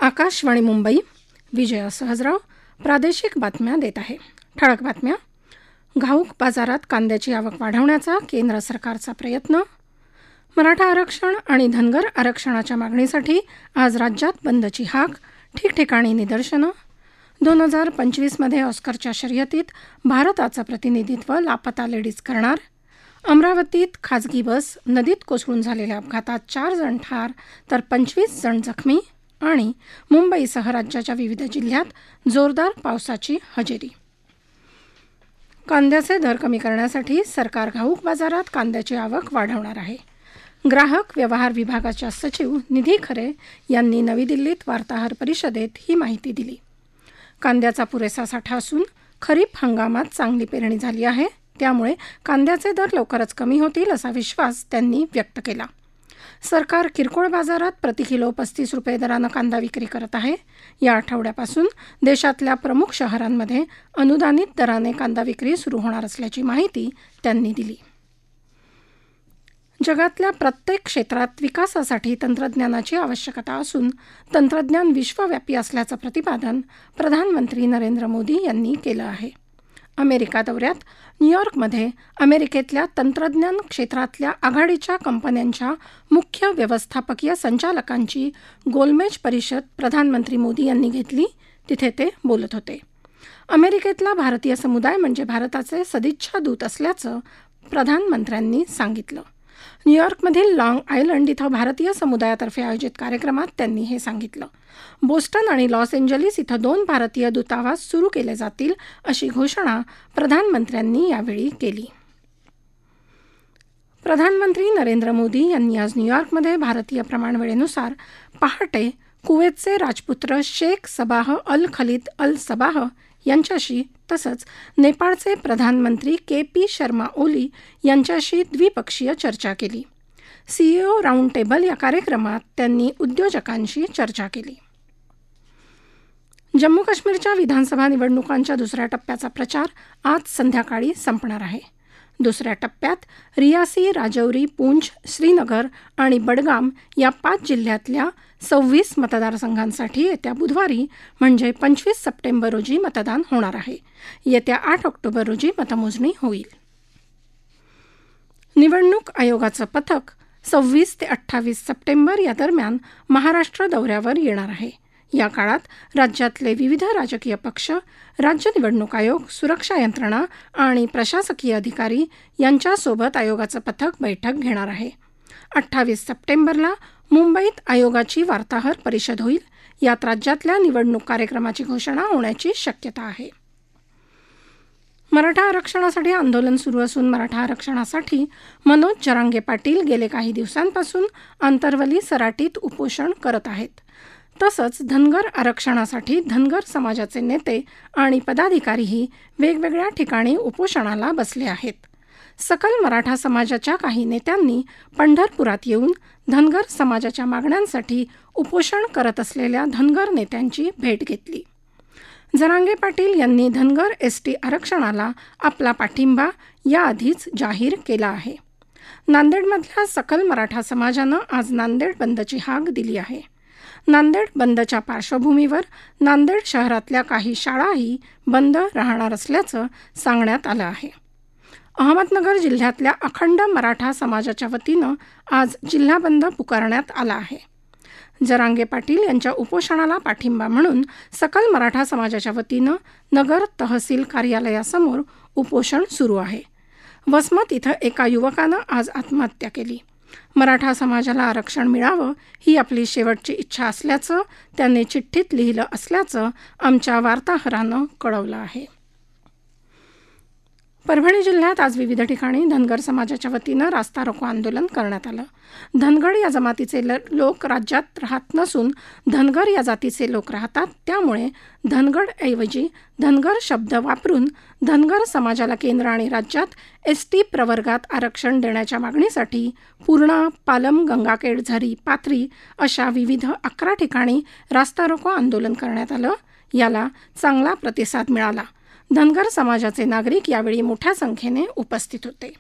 आकाशवाणी मुंबई. विजया सहजराव प्रादेशिक बातम्या देत आहे. ठळक बातम्या. घाऊक बाजारात कांद्याची आवक वाढवण्याचा केंद्र सरकारचा प्रयत्न. मराठा आरक्षण आणि धनगर आरक्षणाच्या मागणीसाठी आज राज्यात बंदची हाक, ठिकठिकाणी निदर्शनं. 2025मध्ये ऑस्करच्या शर्यतीत भारताचं प्रतिनिधित्व लापता लेडीज करणार. अमरावतीत खाजगी बस नदीत कोसळून झालेल्या अपघातात 4 जण ठार तर 25 जण जखमी. आणि मुंबईसह राज्याच्या विविध जिल्ह्यात जोरदार पावसाची हजेरी. कांद्याचे दर कमी करण्यासाठी सरकार घाऊक बाजारात कांद्याची आवक वाढवणार आहे. ग्राहक व्यवहार विभागाच्या सचिव निधी खरे यांनी नवी दिल्लीत वार्ताहर परिषदेत ही माहिती दिली. कांद्याचा पुरेसा साठा असून खरीप हंगामात चांगली पेरणी झाली आहे, त्यामुळे कांद्याचे दर लवकरच कमी होतील असा विश्वास त्यांनी व्यक्त केला. सरकार किरकोळ बाजारात प्रति किलो 35 रुपये दरानं कांदा विक्री करत आहे. या आठवड्यापासून देशातल्या प्रमुख शहरांमध्ये अनुदानित दराने कांदा विक्री सुरू होणार असल्याची माहिती त्यांनी दिली. जगातल्या प्रत्येक क्षेत्रात विकासासाठी तंत्रज्ञानाची आवश्यकता असून तंत्रज्ञान विश्वव्यापी असल्याचं प्रतिपादन प्रधानमंत्री नरेंद्र मोदी यांनी केलं आहे. अमेरिका दौऱ्यात न्यूयॉर्कमध्ये अमेरिकेतल्या तंत्रज्ञान क्षेत्रातल्या आघाडीच्या कंपन्यांच्या मुख्य व्यवस्थापकीय संचालकांची गोलमेज परिषद प्रधानमंत्री मोदी यांनी घेतली. तिथे ते बोलत होते. अमेरिकेतला भारतीय समुदाय म्हणजे भारताचे सदिच्छा दूत असल्याचं प्रधानमंत्र्यांनी सांगितलं. न्यूयॉर्कमधील लाँग आयलंड इथं भारतीय समुदायातर्फे आयोजित कार्यक्रमात त्यांनी हे सांगितलं. बोस्टन आणि लॉस एंजलिस इथं 2 भारतीय दूतावास सुरू केले जातील अशी घोषणा प्रधानमंत्र्यांनी यावेळी केली. प्रधानमंत्री नरेंद्र मोदी यांनी आज न्यूयॉर्कमध्ये भारतीय प्रमाणवेळेनुसार पहाटे कुवेतचे राजपुत्र शेख सबाह अल खलीद अल सबाह यांच्याशी तसंच नेपाळचे प्रधानमंत्री के.पी. शर्मा ओली यांच्याशी द्विपक्षीय चर्चा केली. सीईओ राऊंड टेबल या कार्यक्रमात त्यांनी उद्योजकांशी चर्चा केली. जम्मू काश्मीरच्या विधानसभा निवडणुकांच्या दुसऱ्या टप्प्याचा प्रचार आज संध्याकाळी संपणार आहे. दुसऱ्या टप्प्यात रियासी, राजौरी, पूंछ, श्रीनगर आणि बडगाम या 5 जिल्ह्यातल्या 26 मतदारसंघांसाठी येत्या बुधवारी म्हणजे 25 सप्टेंबर रोजी मतदान होणार आहे. येत्या 8 ऑक्टोबर रोजी मतमोजणी होईल. निवडणूक आयोगाचं पथक 26 ते 28 सप्टेंबर या दरम्यान महाराष्ट्र दौऱ्यावर येणार आहे. या काळात राज्यातले विविध राजकीय पक्ष, राज्य निवडणूक आयोग, सुरक्षा यंत्रणा आणि प्रशासकीय अधिकारी यांच्यासोबत आयोगाचं पथक बैठक घेणार आहे. 28 सप्टेंबरला मुंबईत आयोगाची वार्ताहर परिषद होईल. यात राज्यातल्या निवडणूक कार्यक्रमाची घोषणा होण्याची शक्यता आहे. मराठा आरक्षणासाठी आंदोलन सुरू असून मराठा आरक्षणासाठी मनोज जरांगे पाटील गेले काही दिवसांपासून आंतरवली सराटीत उपोषण करत आहेत. तसंच धनगर आरक्षणासाठी धनगर समाजाचे नेते आणि पदाधिकारीही वेगवेगळ्या ठिकाणी उपोषणाला बसले आहेत. सकल मराठा समाजाच्या काही नेत्यांनी पंढरपुरात येऊन धनगर समाजाच्या मागण्यांसाठी उपोषण करत असलेल्या धनगर नेत्यांची भेट घेतली. जरांगे पाटील यांनी धनगर एसटी आरक्षणाला आपला पाठिंबा याआधीच जाहीर केला आहे. नांदेडमधल्या सकल मराठा समाजानं आज नांदेड बंदची हाक दिली आहे. नांदेड बंदच्या पार्श्वभूमीवर नांदेड शहरातल्या काही शाळाही बंद राहणार असल्याचं सांगण्यात आलं आहे. अहमदनगर जिल्ह्यातल्या अखंड मराठा समाजाच्या वतीनं आज जिल्हा बंद पुकारण्यात आला आहे. जरांगे पाटील यांच्या उपोषणाला पाठिंबा म्हणून सकल मराठा समाजाच्या वतीनं नगर तहसील कार्यालयासमोर उपोषण सुरू आहे. वसमत इथं एका युवकानं आज आत्महत्या केली. मराठा समाजाला आरक्षण मिळावं ही आपली शेवटची इच्छा असल्याचं त्यांनी चिठ्ठीत लिहिलं असल्याचं आमच्या वार्ताहरानं कळवलं आहे. परभणी जिल्ह्यात आज विविध ठिकाणी धनगर समाजाच्या वतीनं रास्ता रोको आंदोलन करण्यात आलं. धनगड या जमातीचे लोक राज्यात राहत नसून धनगर या जातीचे लोक राहतात, त्यामुळे धनगडऐवजी धनगर शब्द वापरून धनगर समाजाला केंद्र आणि राज्यात एसटी प्रवर्गात आरक्षण देण्याच्या मागणीसाठी पूर्णा, पालम, गंगाखेड, झरी, पाथरी अशा विविध 11 ठिकाणी रास्ता रोको आंदोलन करण्यात आलं. याला चांगला प्रतिसाद मिळाला. धनगर समाजाचे नागरिक यावेळी मोठ्या संख्येने उपस्थित होते.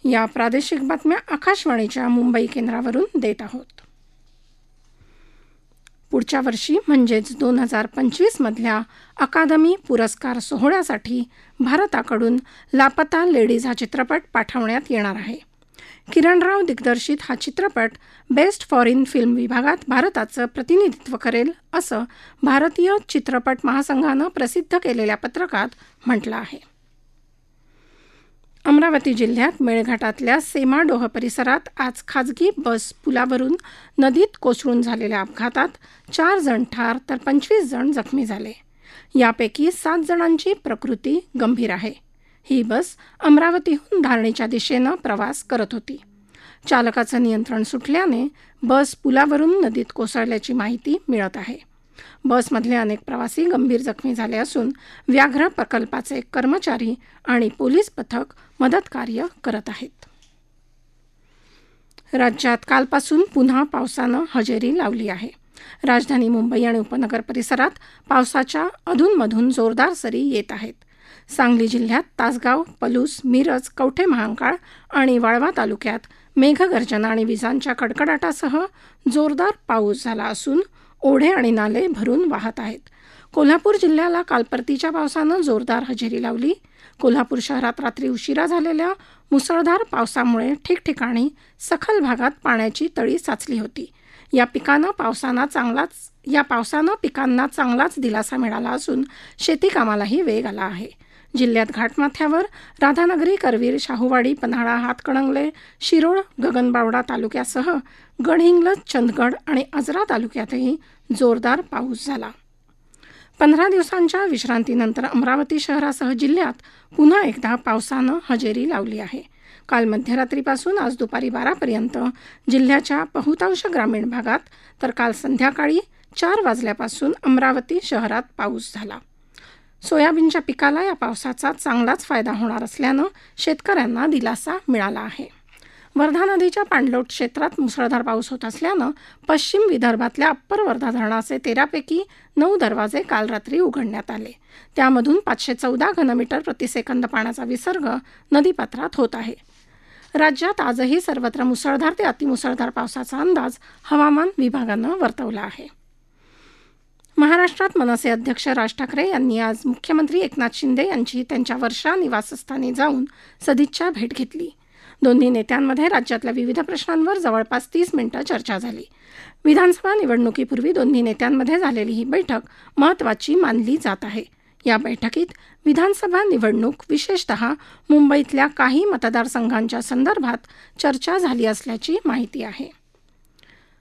या प्रादेशिक बातम्या आकाशवाणीच्या मुंबई केंद्रावरून देत आहोत. पुढच्या वर्षी म्हणजेच 2025 मधल्या अकादमी पुरस्कार सोहळ्यासाठी भारताकडून लापता लेडीज हा चित्रपट पाठवण्यात येणार आहे. किरण राव दिग्दर्शित हा चित्रपट बेस्ट फॉरेन फिल्म विभागात भारताचं प्रतिनिधित्व करेल, असं भारतीय चित्रपट महासंघानं प्रसिद्ध केलेल्या पत्रकात म्हटलं आहे. अमरावती जिल्ह्यात मेळघाटातल्या सेमाडोह परिसरात आज खाजगी बस पुलावरून नदीत कोसळून झालेल्या अपघातात 4 जण ठार तर 25 जण जखमी झाले. यापैकी 7 जणांची प्रकृती गंभीर आहे. ही बस अमरावतीहून धारणीच्या दिशेनं प्रवास करत होती. चालकाचं नियंत्रण सुटल्याने बस पुलावरून नदीत कोसळल्याची माहिती मिळत आहे. बसमधले अनेक प्रवासी गंभीर जखमी झाले असून व्याघ्र प्रकल्पाचे कर्मचारी आणि पोलीस पथक मदतकार्य करत आहेत. राज्यात कालपासून पुन्हा पावसानं हजेरी लावली आहे. राजधानी मुंबई आणि उपनगर परिसरात पावसाच्या अधूनमधून जोरदार सरी येत आहेत. सांगली जिल्ह्यात तासगाव, पलूस, मिरज, कवठे महांकाळ आणि वाळवा तालुक्यात मेघगर्जना आणि विजांच्या कडकडाटासह जोरदार पाऊस झाला असून ओढे आणि नाले भरून वाहत आहेत. कोल्हापूर जिल्ह्याला काल परतीच्या पावसानं जोरदार हजेरी लावली. कोल्हापूर शहरात रात्री उशिरा झालेल्या मुसळधार पावसामुळे ठिकठिकाणी सखल भागात पाण्याची तळी साचली होती. या पावसानं पिकांना चांगलाच दिलासा मिळाला असून शेती कामालाही वेग आला आहे. जिल्ह्यात घाटमाथ्यावर राधानगरी, करवीर, शाहूवाडी, पन्हाळा, हातकणंगले, शिरोळ, गगनबावडा तालुक्यासह गडहिंग्लज, चंदगड आणि आजरा तालुक्यातही जोरदार पाऊस झाला. 15 दिवसांच्या विश्रांतीनंतर अमरावती शहरासह जिल्ह्यात पुन्हा एकदा पावसानं हजेरी लावली आहे. काल मध्यरात्रीपासून आज दुपारी 12पर्यंत जिल्ह्याच्या बहुतांश ग्रामीण भागात तर काल संध्याकाळी 4 वाजल्यापासून अमरावती शहरात पाऊस झाला. सोयाबीनच्या पिकाला या पावसाचा चांगलाच फायदा होणार असल्यानं शेतकऱ्यांना दिलासा मिळाला आहे. वर्धा नदीच्या पाणलोट क्षेत्रात मुसळधार पाऊस होत असल्यानं पश्चिम विदर्भातल्या अप्पर वर्धा धरणाचे 13 पैकी 9 दरवाजे काल रात्री उघडण्यात आले. त्यामधून 514 घनमीटर प्रतिसेकंद पाण्याचा विसर्ग नदीपात्रात होत आहे. राज्यात आजही सर्वत्र मुसळधार ते अतिमुसळधार पावसाचा अंदाज हवामान विभागानं वर्तवला आहे. महाराष्ट्रात मनसे अध्यक्ष राज ठाकरे यांनी आज मुख्यमंत्री एकनाथ शिंदे यांची त्यांच्या वर्षा निवासस्थानी जाऊन सदिच्छा भेट घेतली. दोन्ही नेत्यांमध्ये राज्यातल्या विविध प्रश्नांवर जवळपास 30 मिनिटं चर्चा झाली. विधानसभा निवडणुकीपूर्वी दोन्ही नेत्यांमध्ये झालेली ही बैठक महत्त्वाची मानली जात आहे. या बैठकीत विधानसभा निवडणूक, विशेषतः मुंबईतल्या काही मतदारसंघांच्या संदर्भात चर्चा झाली असल्याची माहिती आहे.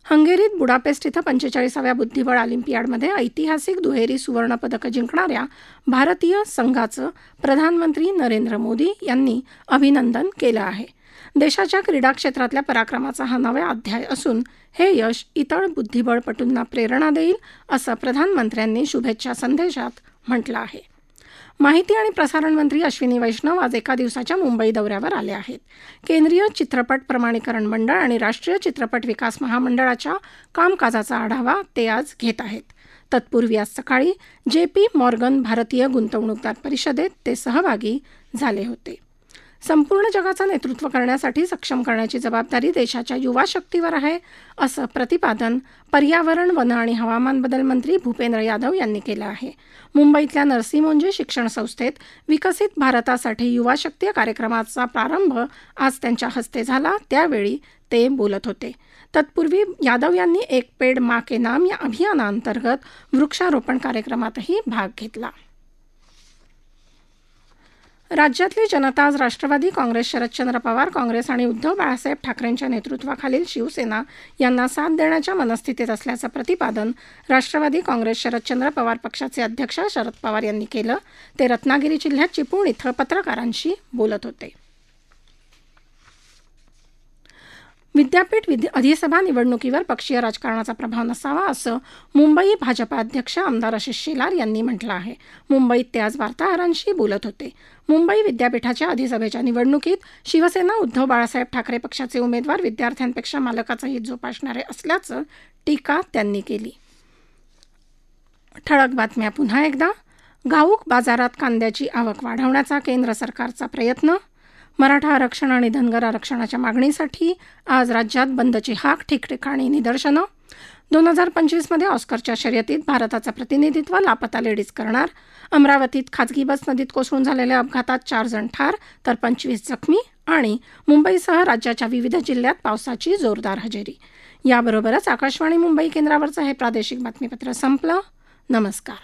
हंगेरीत बुडापेस्ट इथं 45व्या बुद्धिबळ ऑलिम्पियाडमध्ये ऐतिहासिक दुहेरी सुवर्णपदक जिंकणाऱ्या भारतीय संघाचं प्रधानमंत्री नरेंद्र मोदी यांनी अभिनंदन केलं आहे. देशाच्या क्रीडा क्षेत्रातल्या पराक्रमाचा हा नवा अध्याय असून हे यश इतर बुद्धिबळपटूंना प्रेरणा देईल, असं प्रधानमंत्र्यांनी शुभेच्छा संदेशात म्हटलं आहे. माहिती आणि प्रसारण मंत्री अश्विनी वैष्णव आज एका दिवसाच्या मुंबई दौऱ्यावर आले आहेत. केंद्रीय चित्रपट प्रमाणीकरण मंडळ आणि राष्ट्रीय चित्रपट विकास महामंडळाच्या कामकाजाचा आढावा ते आज घेत आहेत. तत्पूर्वी आज सकाळी JP मॉर्गन भारतीय गुंतवणूकदार परिषदेत ते सहभागी झाले होते. संपूर्ण जगाचं नेतृत्व करण्यासाठी सक्षम करण्याची जबाबदारी देशाच्या युवा शक्तीवर आहे, असं प्रतिपादन पर्यावरण, वन आणि हवामान बदल मंत्री भूपेंद्र यादव यांनी केलं आहे. मुंबईतल्या नरसी मोंजे शिक्षण संस्थेत विकसित भारतासाठी युवा शक्ती कार्यक्रमाचा प्रारंभ आज त्यांच्या हस्ते झाला. त्यावेळी ते बोलत होते. तत्पूर्वी यादव यांनी एक पेड माँ के नाम या अभियानाअंतर्गत वृक्षारोपण कार्यक्रमातही भाग घेतला. राज्यातली जनता आज राष्ट्रवादी काँग्रेस, शरदचंद्र पवार काँग्रेस आणि उद्धव बाळासाहेब ठाकरेंच्या नेतृत्वाखालील शिवसेना यांना साथ देण्याच्या मनस्थितीत असल्याचं प्रतिपादन राष्ट्रवादी काँग्रेस शरदचंद्र पवार पक्षाचे अध्यक्ष शरद पवार यांनी केलं. ते रत्नागिरी जिल्ह्यात चिपळूण इथं पत्रकारांशी बोलत होते. विद्यापीठ अधिसभा निवडणुकीवर पक्षीय राजकारणाचा प्रभाव नसावा, असं मुंबई भाजपा अध्यक्ष आमदार आशिष शेलार यांनी म्हटलं आहे. मुंबईत ते आज वार्ताहरांशी बोलत होते. मुंबई विद्यापीठाच्या अधिसभेच्या निवडणुकीत शिवसेना, उद्धव बाळासाहेब ठाकरे पक्षाचे उमेदवार विद्यार्थ्यांपेक्षा मालकाचं हित जोपासणारे असल्याचं टीका त्यांनी केली. ठळक बातम्या पुन्हा एकदा. घाऊक बाजारात कांद्याची आवक वाढवण्याचा केंद्र सरकारचा प्रयत्न. मराठा आरक्षण आणि धनगर आरक्षणाच्या मागणीसाठी आज राज्यात बंदची हाक, ठिकठिकाणी निदर्शनं. 2025मध्ये ऑस्करच्या शर्यतीत भारताचं प्रतिनिधित्व लापता लेडीज करणार. अमरावतीत खाजगी बस नदीत कोसळून झालेल्या अपघातात 4 जण ठार तर 25 जखमी. आणि मुंबईसह राज्याच्या विविध जिल्ह्यात पावसाची जोरदार हजेरी. याबरोबरच आकाशवाणी मुंबई केंद्रावरचं हे प्रादेशिक बातमीपत्र संपलं. नमस्कार.